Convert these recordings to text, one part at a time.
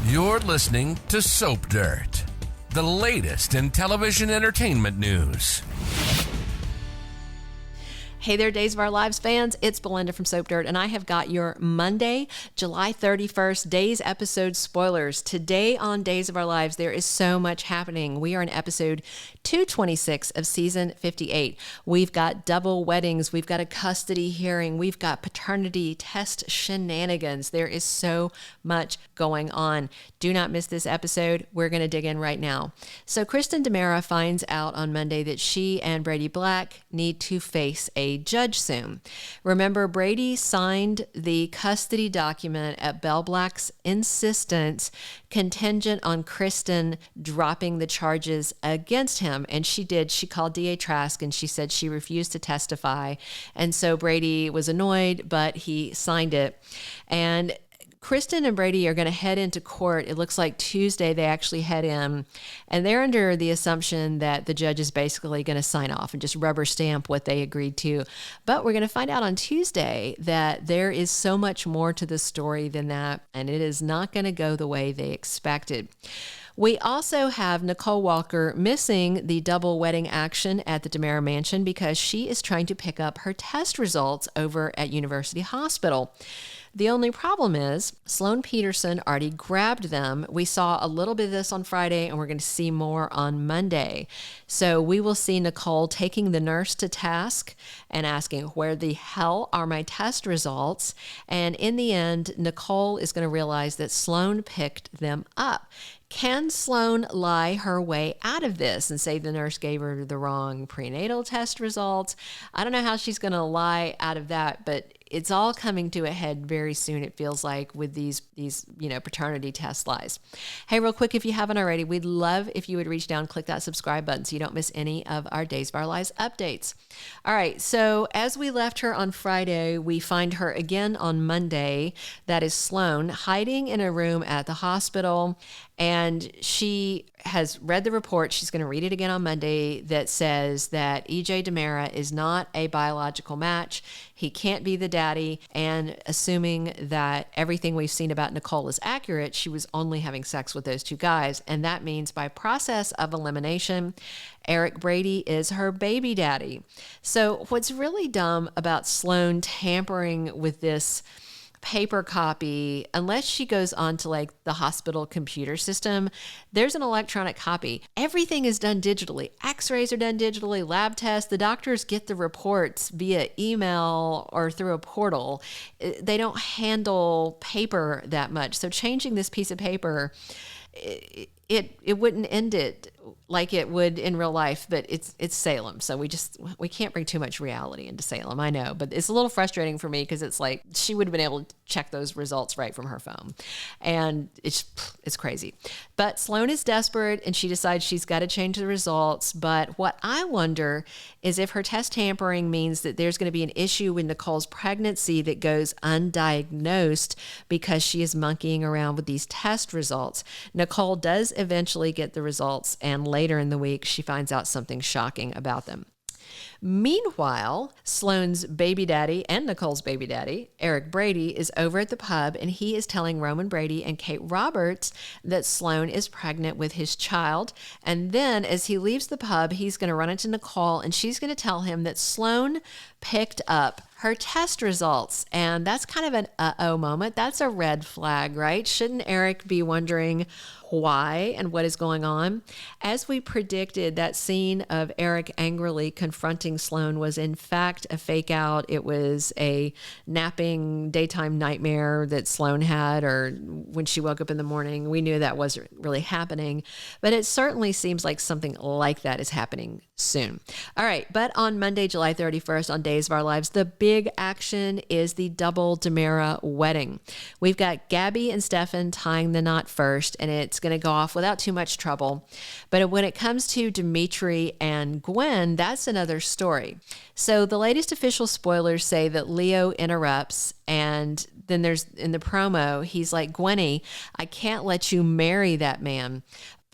You're listening to Soap Dirt, the latest in television entertainment news. Hey there, Days of Our Lives fans. It's Belinda from Soap Dirt, and I have got your Monday, July 31st, Days episode spoilers. Today on Days of Our Lives, there is so much happening. We are in episode 226 of season 58. We've got double weddings. We've got a custody hearing. We've got paternity test shenanigans. There is so much going on. Do not miss this episode. We're going to dig in right now. So Kristen DiMera finds out on Monday that she and Brady Black need to face a judge soon. Remember, Brady signed the custody document at Bell Black's insistence, contingent on Kristen dropping the charges against him. And she did. She called DA Trask and she said she refused to testify. And so Brady was annoyed, but he signed it. And Kristen and Brady are going to head into court. It looks like Tuesday they actually head in, and they're under the assumption that the judge is basically going to sign off and just rubber stamp what they agreed to. But we're going to find out on Tuesday that there is so much more to the story than that, and it is not going to go the way they expected. We also have Nicole Walker missing the double wedding action at the DiMera mansion because she is trying to pick up her test results over at University Hospital. The only problem is Sloan Petersen already grabbed them. We saw a little bit of this on Friday, and we're going to see more on Monday. So we will see Nicole taking the nurse to task and asking, where the hell are my test results? And in the end, Nicole is going to realize that Sloan picked them up. Can Sloan lie her way out of this and say the nurse gave her the wrong prenatal test results? I don't know how she's going to lie out of that, but it's all coming to a head very soon, it feels like, with these paternity test lies. Hey, real quick, if you haven't already, we'd love if you would reach down, click that subscribe button so you don't miss any of our Days of Our Lives updates. All right, so as we left her on Friday, we find her again on Monday. That is Sloan hiding in a room at the hospital, and she has read the report. She's going to read it again on Monday that says that E.J. DiMera is not a biological match. He can't be the daddy. And assuming that everything we've seen about Nicole is accurate, she was only having sex with those two guys. And that means by process of elimination, Eric Brady is her baby daddy. So what's really dumb about Sloan tampering with this paper copy, unless she goes on to like the hospital computer system, there's an electronic copy. Everything is done digitally. X-rays are done digitally, lab tests. The doctors get the reports via email or through a portal. They don't handle paper that much. So changing this piece of paper, it wouldn't end it like it would in real life, but it's Salem. So we can't bring too much reality into Salem. I know, but it's a little frustrating for me because it's like she would have been able to check those results right from her phone. And it's crazy. But Sloan is desperate and she decides she's got to change the results. But what I wonder is if her test tampering means that there's going to be an issue with Nicole's pregnancy that goes undiagnosed because she is monkeying around with these test results. Nicole does eventually get the results, and later in the week, she finds out something shocking about them. Meanwhile, Sloan's baby daddy and Nicole's baby daddy, Eric Brady, is over at the pub, and he is telling Roman Brady and Kate Roberts that Sloan is pregnant with his child. And then as he leaves the pub, he's going to run into Nicole, and she's going to tell him that Sloan picked up her test results. And that's kind of an uh-oh moment. That's a red flag, right? Shouldn't Eric be wondering why and what is going on? As we predicted, that scene of Eric angrily confronting Sloan was in fact a fake out. It was a napping daytime nightmare that Sloan had, or when she woke up in the morning. We knew that wasn't really happening, but it certainly seems like something like that is happening soon. All right, but on Monday, July 31st, on Days of Our Lives, the big action is the double DiMera wedding. We've got Gabi and Stefan tying the knot first, and it's going to go off without too much trouble. But when it comes to Dimitri and Gwen, that's another story. So the latest official spoilers say that Leo interrupts, and then there's in the promo, he's like, Gwenny, I can't let you marry that man.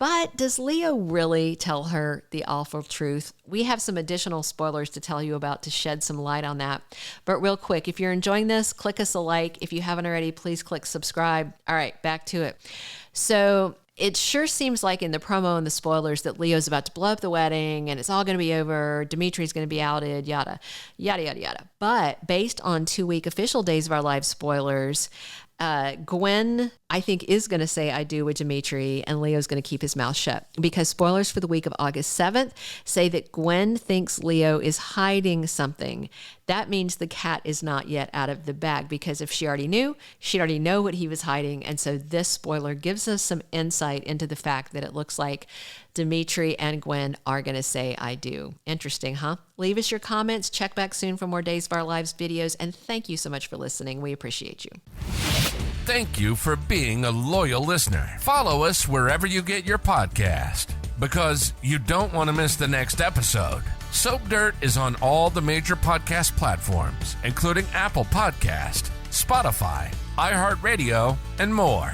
But does Leo really tell her the awful truth? We have some additional spoilers to tell you about to shed some light on that. But real quick, if you're enjoying this, click us a like. If you haven't already, please click subscribe. All right, back to it. So it sure seems like in the promo and the spoilers that Leo's about to blow up the wedding and it's all going to be over. Dimitri's going to be outed, yada, yada, yada, yada. But based on 2-week official Days of Our Lives spoilers, Gwen, I think, is going to say I do with Dimitri, and Leo's going to keep his mouth shut, because spoilers for the week of August 7th say that Gwen thinks Leo is hiding something. That means the cat is not yet out of the bag, because if she already knew, she'd already know what he was hiding. And so this spoiler gives us some insight into the fact that it looks like Dimitri and Gwen are going to say I do. Interesting, huh? Leave us your comments. Check back soon for more Days of Our Lives videos. And thank you so much for listening. We appreciate you. Thank you for being a loyal listener. Follow us wherever you get your podcast, because you don't want to miss the next episode. Soap Dirt is on all the major podcast platforms, including Apple Podcast, Spotify, iHeartRadio, and more.